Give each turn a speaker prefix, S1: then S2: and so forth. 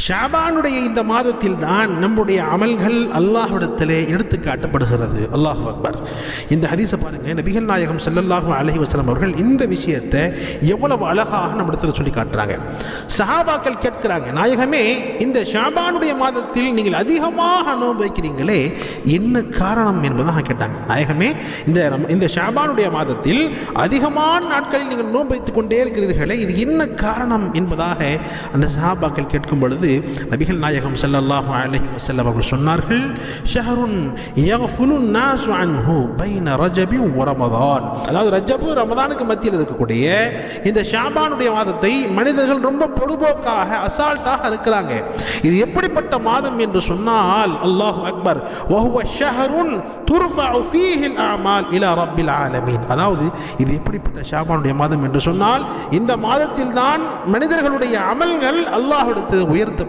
S1: ஷாபானுடைய இந்த மாதத்தில் தான் நம்முடைய அமல்கள் அல்லாஹ்விடத்திலே எடுத்து காட்டப்படுகிறது. அல்லாஹ் அக்பர். இந்த ஹதீஸை பாருங்க, நபிகள் நாயகம் ஸல்லல்லாஹு அலைஹி வஸல்லம் அவர்கள் இந்த விஷயத்தை எவ்வளவு அழகாக நம்மிடத்தில் சொல்லி காட்டுறாங்க. சஹாபாக்கள் கேட்கிறாங்க, நாயகமே, இந்த ஷாபானுடைய மாதத்தில் நீங்கள் அதிகமாக நோன்பு வைக்கிறீங்களே, என்ன காரணம் என்பதாக கேட்டாங்க. நாயகமே, இந்த ஷாபானுடைய மாதத்தில் அதிகமான நாட்களில் நீங்கள் நோன்பு வைத்துக் கொண்டே இருக்கிறீர்களே, இது என்ன காரணம் என்பதாக அந்த சஹாபாக்கள் கேட்கும் பொழுது நபிகள் நாயகம் ஸல்லல்லாஹு அலைஹி வஸல்லம் அவர்கள் சொன்னார்கள், ஷஹருன் யக்ஃபுலுன் நாஸு அன்ஹு பைன ரஜபி வ ரமதான். அதாவது ரஜபு ரமதானுக்கு மத்தியில் இருக்கக்கூடிய இந்த ஷாபானுடைய மாதத்தை மனிதர்கள் ரொம்ப பொதுபோக்காக அசால்ட்டாக இருக்கிறாங்க. இது எப்படிப்பட்ட மாதம் என்று சொன்னால், அல்லாஹு அக்பர், வஹுவ ஷஹருன் துர்ஃபஉ ஃபீஹில் அமால் இலா ரப்பில் ஆலமீன். அதாவது இது எப்படிப்பட்ட ஷாபானுடைய மாதம் என்று சொன்னால், இந்த மாதத்தில் தான் மனிதர்களுடைய அமல்கள் அல்லாஹ்விடத்தில் உயர்த்த